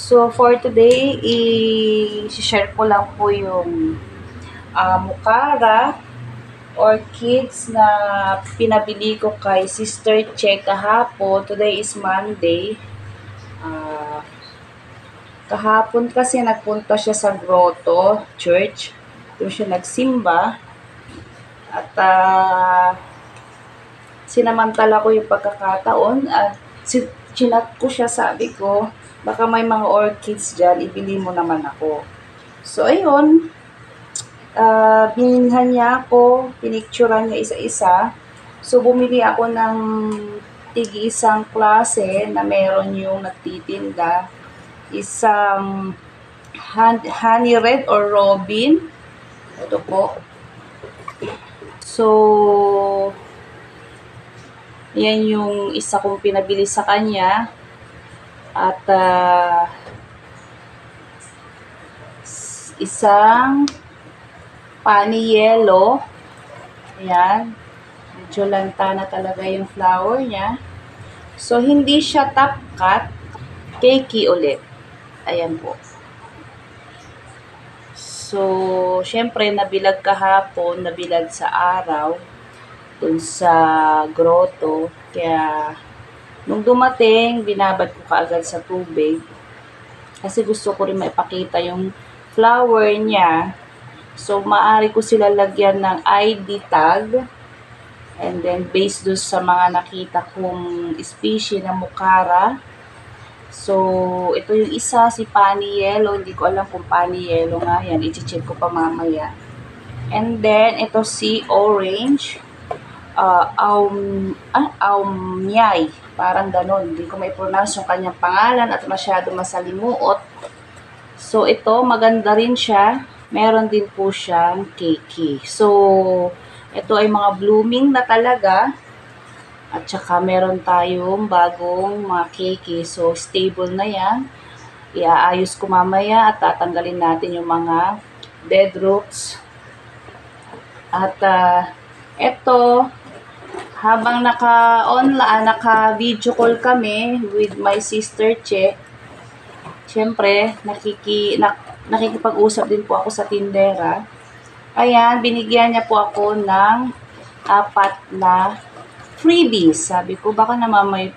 So, for today, i-share ko lang po yung Mukara orchids na pinabili ko kay Sister Che kahapon. Today is Monday. Kahapon kasi nagpunta siya sa Grotto Church. Doon siya nagsimba. At sinamantala ko yung pagkakataon at chinat ko siya, sabi ko, baka may mga orchids dyan, ibili mo naman ako. So, ayun, binilhan niya ako, pinicturean niya isa-isa. So, bumili ako ng tig-isang klase na meron yung nagtitinda. Isang honey red or robin. Ito po. So, yan yung isa kong pinabili sa kanya. At isang pani yellow. Ayan. Medyo lantana talaga yung flower niya. So, hindi siya top cut. Cakey ulit. Ayan po. So, syempre, nabilag kahapon, nabilag sa araw, dun sa grotto. Kaya, nung dumating, binabad ko kaagad sa tubig. Kasi gusto ko rin maipakita yung flower niya. So, maaari ko sila lagyan ng ID tag. And then, based dun sa mga nakita kong species na Mukara. So, ito yung isa, si Pani Yellow. Hindi ko alam kung Pani Yellow nga yan. I-check ko pa mamaya. And then, ito si Orange. Aumnyay. Parang ganun. Hindi ko may pronounce yung kanyang pangalan at masyado masalimuot. So, ito, maganda rin siya. Meron din po siyang cakey. So, ito ay mga blooming na talaga. At saka meron tayong bagong mga cakey. So, stable na yan. Iaayos ko mamaya at tatanggalin natin yung mga dead roots. At ito, habang naka-video call kami with my sister Che, syempre, nakikipag-usap din po ako sa tindera. Ayan, binigyan niya po ako ng 4 na freebies. Sabi ko, baka naman may,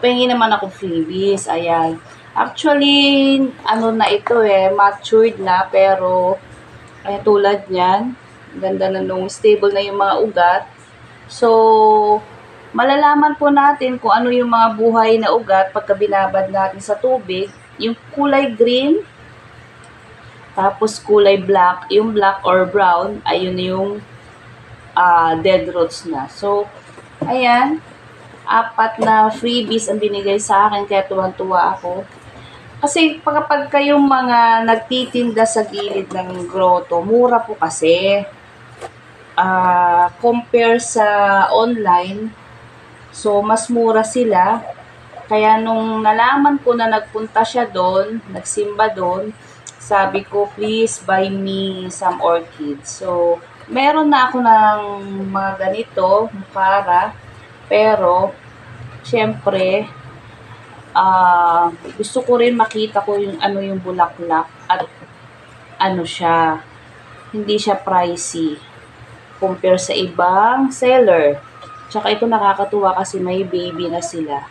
pengin naman ako freebies. Ayan. Actually, na ito matured na, pero, ayan, tulad niyan. Ganda na nung stable na yung mga ugat. So, malalaman po natin kung ano yung mga buhay na ugat pagka binabad natin sa tubig. Yung kulay green, tapos kulay black, yung black or brown, ayun yung dead roots na. So, ayan, 4 na freebies ang binigay sa akin, kaya tuwang-tuwa ako. Kasi kapag kayong mga nagtitinda sa gilid ng grotto, mura po kasi. Compare sa online, so mas mura sila. Kaya nung nalaman ko na nagpunta siya doon, nagsimba doon, sabi ko, please buy me some orchids. So, meron na ako ng mga ganito, Mukara, pero, syempre, gusto ko rin makita ko yung yung bulaklak at siya, hindi siya pricey compare sa ibang seller. Tsaka ito nakakatuwa kasi may baby na sila.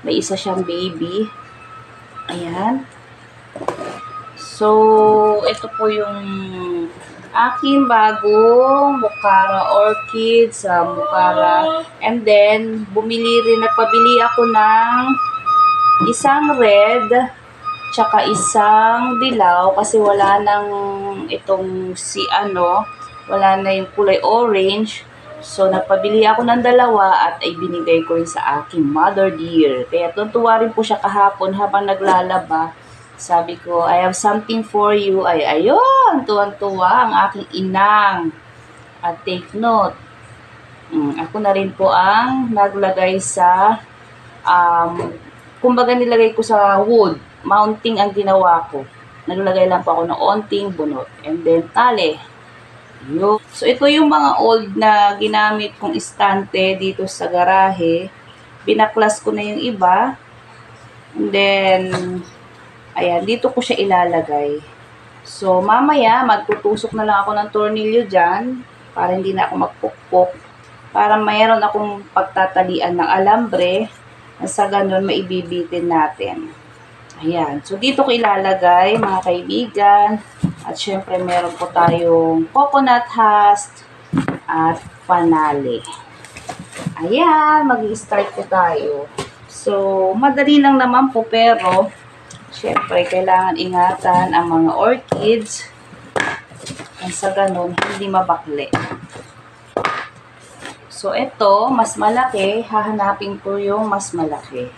May isa siyang baby. Ayan. So, ito po yung aking bagong Mukara orchid sa Mukara. And then, nagpabili ako ng isang red, tsaka isang dilaw kasi wala nang itong wala na yung kulay orange. So, nagpabili ako ng 2 at ay binigay ko rin sa aking mother dear. Kaya tuntuwa rin po siya kahapon habang naglalaba. Sabi ko, I have something for you. Ay, ayun, tuwan-tuwa ang aking inang. At take note, ako na rin po ang naglagay sa, kumbaga nilagay ko sa wood. Mounting ang ginawa ko. Naglagay lang po ako ng onting bunot. And then, tali. So, ito yung mga old na ginamit kong istante dito sa garahe. Binaklas ko na yung iba. And then, Ayan, dito ko siya ilalagay. So, mamaya, magtutusok na lang ako ng tornilyo dyan para hindi na ako magpukpok. Para mayroon akong pagtatalian ng alambre na sa ganun maibibitin natin. Ayan. So, dito ko ilalagay, mga kaibigan. At syempre, meron po tayong coconut husk at panali. Ayan, mag-i-start po tayo. So, madali lang naman po pero syempre, kailangan ingatan ang mga orchids at sa ganun, hindi mabakli. So, ito, mas malaki. Hahanapin ko yung mas malaki.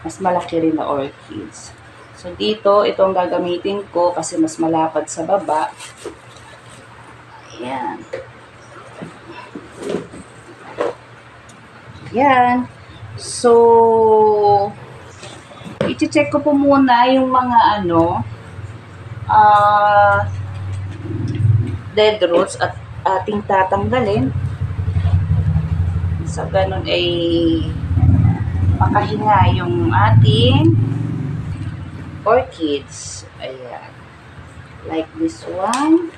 Mas malaki rin na orchids. So, dito, itong gagamitin ko kasi mas malapad sa baba. Ayan. Ayan. So, i-check ko po muna yung mga dead roots at ating tatanggalin. Sa ganun ay makahinga yung ating orchids. Ayan. Like this one.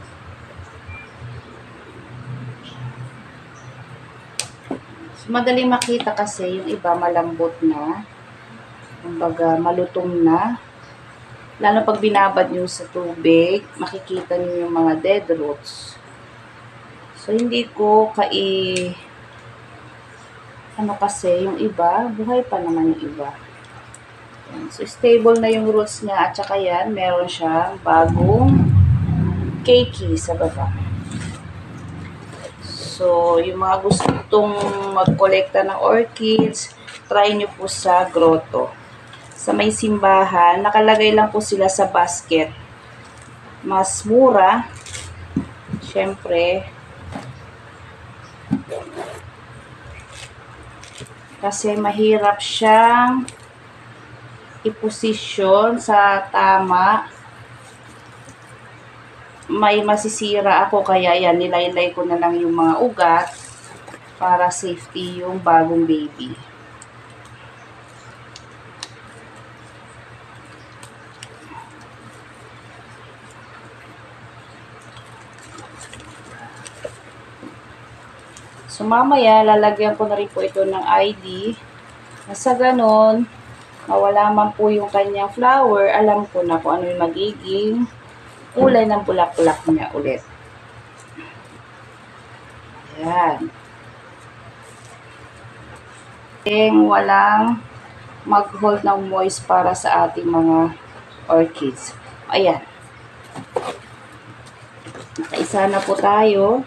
So, madaling makita kasi yung iba malambot na. Kumbaga, malutong na. Lalo pag binabad nyo sa tubig, makikita nyo yung mga dead roots. So, hindi ko kasi, yung iba, buhay pa naman yung iba. Yan. So, stable na yung roots niya. At saka yan, meron siyang bagong keiki sa baba. So, yung mga gustong mag-kolekta ng orchids, try nyo po sa grotto. Sa may simbahan, nakalagay lang po sila sa basket. Mas mura. Siyempre. Kasi mahirap siyang i-posisyon sa tama. May masisira ako kaya yan, nilaylay ko na lang yung mga ugat para safety yung bagong baby. So, mamaya, lalagyan ko na rin po ito ng ID. Na sa ganon, mawala man po yung kanyang flower, alam ko na kung ano yung magiging kulay ng bulaklak niya ulit. Ayan. Walang mag-hold ng moist para sa ating mga orchids. Ayan. Nakaisa na po tayo.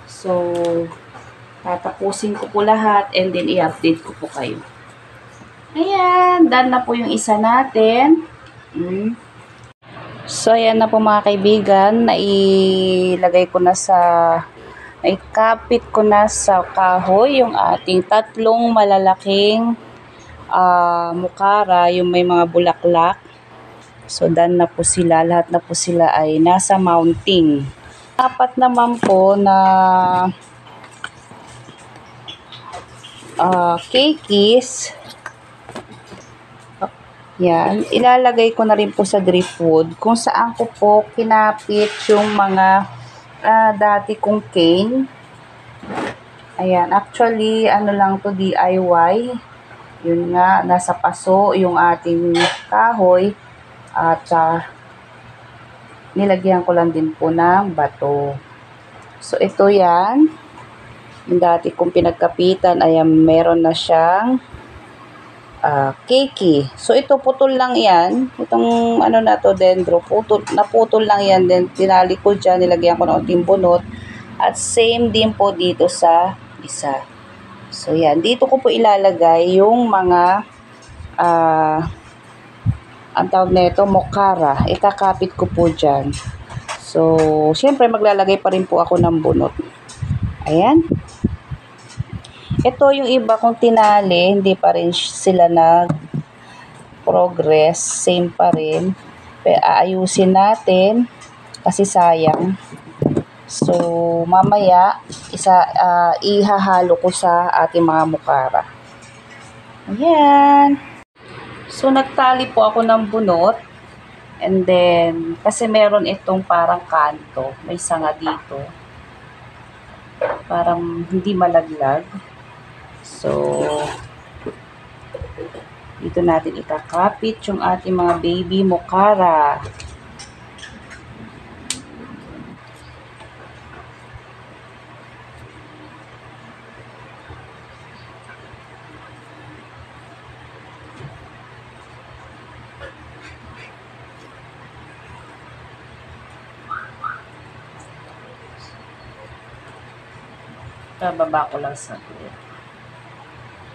So, tatapusin ko po lahat and then i-update ko po kayo. Ayan, done na po yung isa natin. So, ayan na po mga kaibigan. Nailagay ko na naikapit ko na sa kahoy yung ating tatlong malalaking mukara, yung may mga bulaklak. So, done na po sila. Lahat na po sila ay nasa mounting. Apat naman po na keikis. Yan. Ilalagay ko na rin po sa driftwood kung saan ko po kinapit yung mga dati kong cane. Ayan. Actually, ano lang to, DIY. Yun nga, nasa paso yung ating kahoy. At nilagyan ko lang din po ng bato. So, ito yan. Yung dati kong pinagkapitan, ayan, meron na siyang keiki. So, ito, putol lang yan. Itong, na to, dendro, naputol lang yan. Then, tinali ko dyan, nilagyan ko ng unting bunot. At same din po dito sa isa. So, yan. Dito ko po ilalagay yung mga, ang tawag na ito, mokara. Ikakapit ko po dyan. So, syempre, maglalagay pa rin po ako ng bunot. Ayan. Ito yung iba kong tinali, hindi pa rin sila nag-progress, same pa rin. Pero aayusin natin kasi sayang. So, mamaya, ihahalo ko sa ating mga mukara. Ayan. So, nagtali po ako ng bunot. And then, kasi meron itong parang kanto. May sanga dito. Parang hindi malaglag. So, dito natin ikakapit yung ating mga baby mokara. Bababa ko lang sa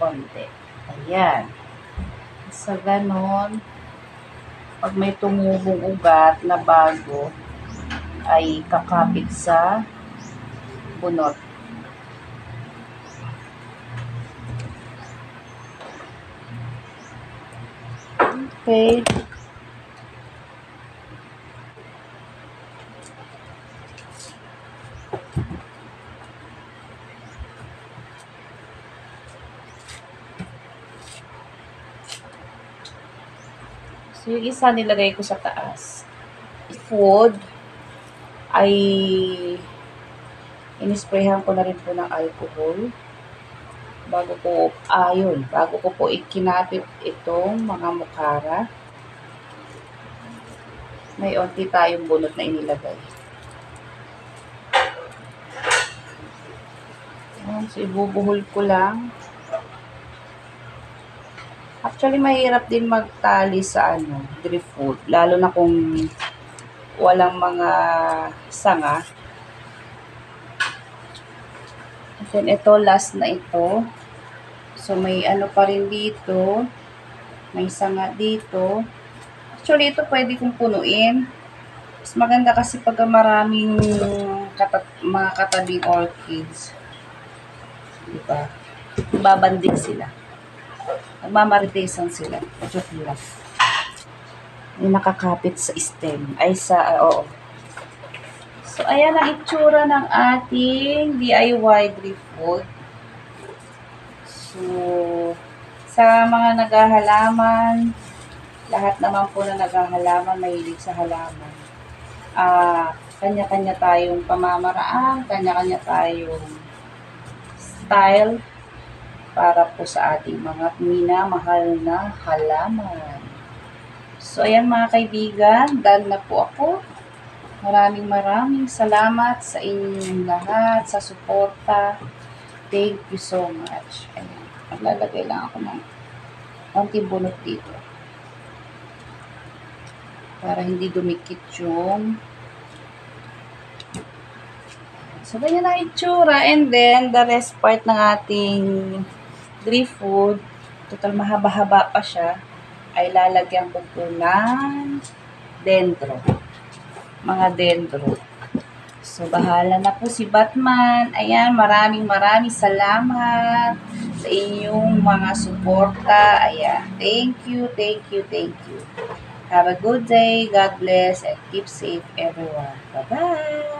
konti. Ayan. Sa ganon, pag may tumubong ugat na bago, ay kakapit sa bunot. Okay. So, yung isa nilagay ko sa taas. Food ay inisprayhan ko na rin po ng alcohol bago ko po ikinapit itong mga mokara. May onti tayong bunot na inilagay. So, ibubuhol ko lang. Actually, mahirap din magtali sa driftwood. Lalo na kung walang mga sanga. And then, ito, last na ito. So, may pa rin dito. May sanga dito. Actually, ito pwede kong punuin. Mas maganda kasi pag maraming mga katabing orchids. Diba? Babanding sila. Nagmamaritesan sila. Joke lang. Yung nakakapit sa stem. Ay, oo. So, ayan ang itsura ng ating DIY driftwood. So, sa mga naghahalaman, lahat naman po na naghahalaman, mahilig sa halaman. Kanya-kanya tayong pamamaraan, kanya-kanya tayong style para po sa ating mga minamahal na halaman. So, ayan mga kaibigan, dahil na po ako. Maraming salamat sa inyong lahat, sa suporta. Thank you so much. Ayan, maglalagay lang ako ng konting bunot dito. Para hindi dumikit yung... So, ganyan ang itsura. And then, the rest part ng ating driftwood, total mahaba-haba pa siya, ay lalagyan ko po ng dendro. Mga dendro. So, bahala na po si Batman. Ayan, maraming salamat sa inyong mga suporta. Ayan, thank you. Have a good day. God bless and keep safe everyone. Bye-bye.